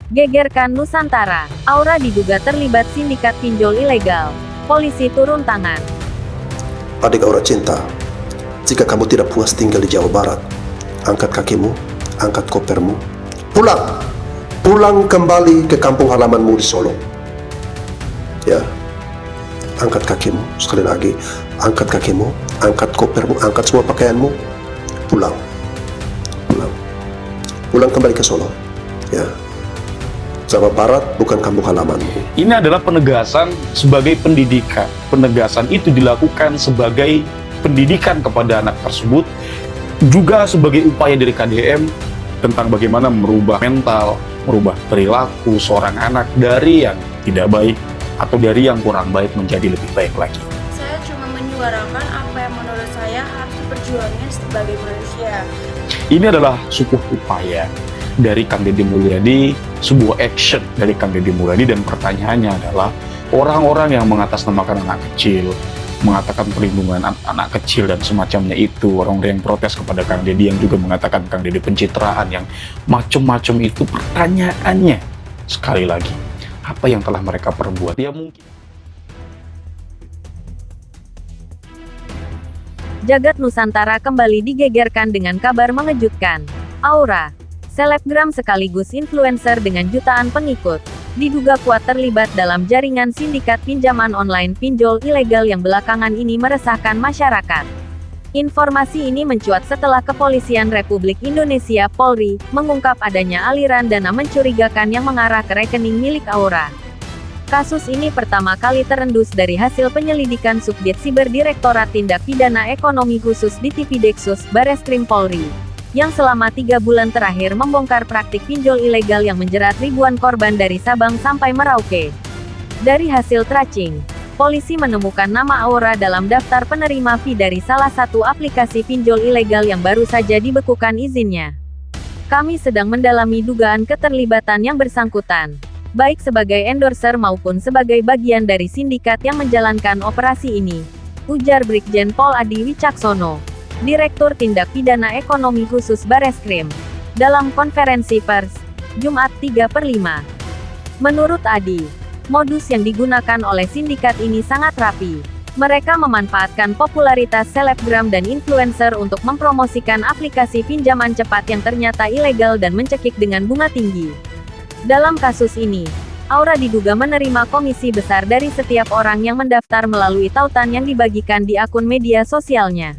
Gegerkan Nusantara. Aura diduga terlibat sindikat pinjol ilegal. Polisi turun tangan. Adik Aura cinta, jika kamu tidak puas tinggal di Jawa Barat, angkat kakimu, angkat kopermu, pulang! Pulang kembali ke kampung halamanmu di Solo. Ya, angkat kakimu, sekali lagi, angkat kakimu, angkat kopermu, angkat semua pakaianmu, pulang. Pulang. Pulang kembali ke Solo. Ya. Jawa Barat bukan kampung halamanmu. Ini adalah penegasan sebagai pendidikan. Penegasan itu dilakukan sebagai pendidikan kepada anak tersebut, juga sebagai upaya dari KDM tentang bagaimana merubah mental, merubah perilaku seorang anak dari yang tidak baik atau dari yang kurang baik menjadi lebih baik lagi. Saya cuma menyuarakan apa yang menurut saya harus diperjuangkan sebagai manusia. Ini adalah sebuah upaya dari Kang Deddy Mulyadi, sebuah action dari Kang Deddy Mulyadi, dan pertanyaannya adalah orang-orang yang mengatasnamakan anak kecil, mengatakan perlindungan anak kecil dan semacamnya itu, orang-orang yang protes kepada Kang Deddy, yang juga mengatakan Kang Deddy pencitraan, yang macam-macam itu, pertanyaannya sekali lagi, apa yang telah mereka perbuat? Ya mungkin Jagat Nusantara kembali digegerkan dengan kabar mengejutkan. Aura, selebgram sekaligus influencer dengan jutaan pengikut, diduga kuat terlibat dalam jaringan sindikat pinjaman online pinjol ilegal yang belakangan ini meresahkan masyarakat. Informasi ini mencuat setelah Kepolisian Republik Indonesia Polri mengungkap adanya aliran dana mencurigakan yang mengarah ke rekening milik Aura. Kasus ini pertama kali terendus dari hasil penyelidikan Subdit Siber Direktorat Tindak Pidana Ekonomi Khusus di Tipideksus Bareskrim Polri, yang selama 3 bulan terakhir membongkar praktik pinjol ilegal yang menjerat ribuan korban dari Sabang sampai Merauke. Dari hasil tracing, polisi menemukan nama Aura dalam daftar penerima fee dari salah satu aplikasi pinjol ilegal yang baru saja dibekukan izinnya. Kami sedang mendalami dugaan keterlibatan yang bersangkutan, baik sebagai endorser maupun sebagai bagian dari sindikat yang menjalankan operasi ini, ujar Brigjen Pol Adi Wicaksono, Direktur Tindak Pidana Ekonomi Khusus Bareskrim, dalam konferensi pers, Jumat 3/5. Menurut Adi, modus yang digunakan oleh sindikat ini sangat rapi. Mereka memanfaatkan popularitas selebgram dan influencer untuk mempromosikan aplikasi pinjaman cepat yang ternyata ilegal dan mencekik dengan bunga tinggi. Dalam kasus ini, Aura diduga menerima komisi besar dari setiap orang yang mendaftar melalui tautan yang dibagikan di akun media sosialnya.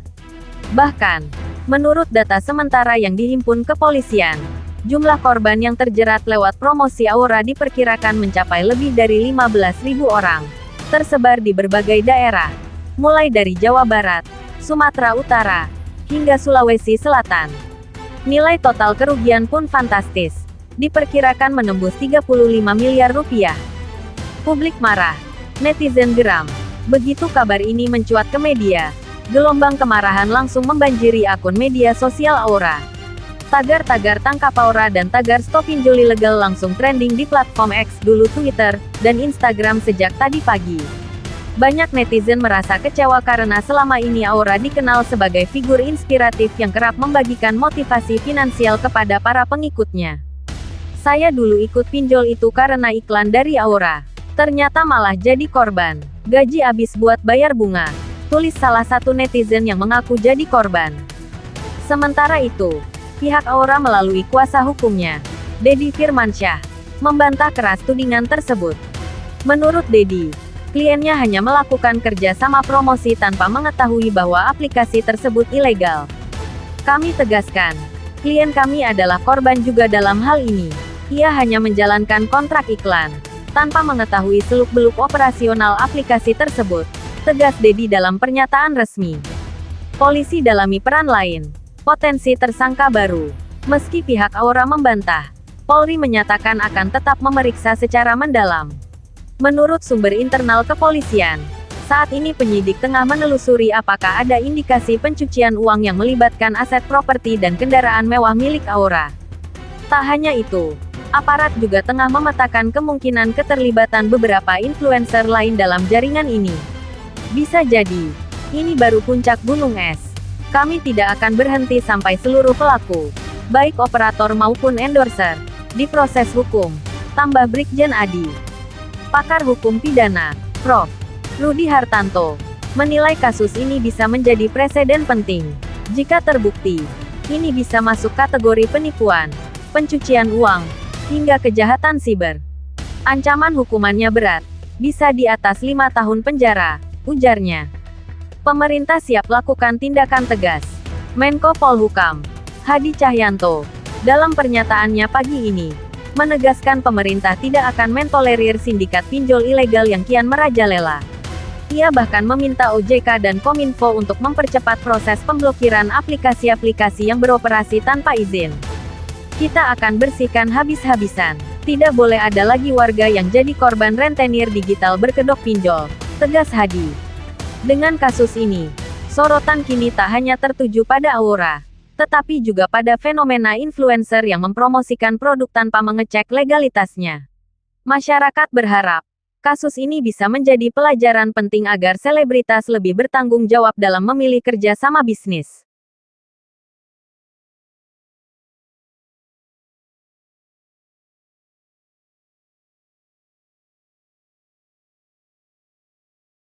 Bahkan, menurut data sementara yang dihimpun kepolisian, jumlah korban yang terjerat lewat promosi Aura diperkirakan mencapai lebih dari 15.000 orang, tersebar di berbagai daerah, mulai dari Jawa Barat, Sumatera Utara, hingga Sulawesi Selatan. Nilai total kerugian pun fantastis, diperkirakan menembus 35 miliar rupiah. Publik marah, netizen geram. Begitu kabar ini mencuat ke media, gelombang kemarahan langsung membanjiri akun media sosial Aura. Tagar-tagar tangkap Aura dan tagar stop pinjol ilegal langsung trending di platform X, dulu Twitter, dan Instagram sejak tadi pagi. Banyak netizen merasa kecewa karena selama ini Aura dikenal sebagai figur inspiratif yang kerap membagikan motivasi finansial kepada para pengikutnya. Saya dulu ikut pinjol itu karena iklan dari Aura. Ternyata malah jadi korban. Gaji habis buat bayar bunga, tulis salah satu netizen yang mengaku jadi korban. Sementara itu, pihak Aura melalui kuasa hukumnya, Deddy Firmansyah, membantah keras tudingan tersebut. Menurut Deddy, kliennya hanya melakukan kerja sama promosi tanpa mengetahui bahwa aplikasi tersebut ilegal. Kami tegaskan, klien kami adalah korban juga dalam hal ini. Ia hanya menjalankan kontrak iklan, tanpa mengetahui seluk-beluk operasional aplikasi tersebut, tegas Deddy dalam pernyataan resmi. Polisi dalami peran lain, potensi tersangka baru. Meski pihak Aura membantah, Polri menyatakan akan tetap memeriksa secara mendalam. Menurut sumber internal kepolisian, saat ini penyidik tengah menelusuri apakah ada indikasi pencucian uang yang melibatkan aset properti dan kendaraan mewah milik Aura. Tak hanya itu, aparat juga tengah memetakan kemungkinan keterlibatan beberapa influencer lain dalam jaringan ini. Bisa jadi, ini baru puncak gunung es. Kami tidak akan berhenti sampai seluruh pelaku, baik operator maupun endorser, diproses hukum, Tambah Brigjen Adi. Pakar Hukum Pidana, Prof. Rudi Hartanto, menilai kasus ini bisa menjadi preseden penting. Jika terbukti, ini bisa masuk kategori penipuan, pencucian uang, hingga kejahatan siber. Ancaman hukumannya berat, bisa di atas 5 tahun penjara, ujarnya. Pemerintah siap lakukan tindakan tegas. Menko Polhukam, Hadi Cahyanto, dalam pernyataannya pagi ini, menegaskan pemerintah tidak akan mentolerir sindikat pinjol ilegal yang kian merajalela. Ia bahkan meminta OJK dan Kominfo untuk mempercepat proses pemblokiran aplikasi-aplikasi yang beroperasi tanpa izin. Kita akan bersihkan habis-habisan. Tidak boleh ada lagi warga yang jadi korban rentenir digital berkedok pinjol, tegas Hadi. Dengan kasus ini, sorotan kini tak hanya tertuju pada Aura, tetapi juga pada fenomena influencer yang mempromosikan produk tanpa mengecek legalitasnya. Masyarakat berharap kasus ini bisa menjadi pelajaran penting agar selebritas lebih bertanggung jawab dalam memilih kerja sama bisnis.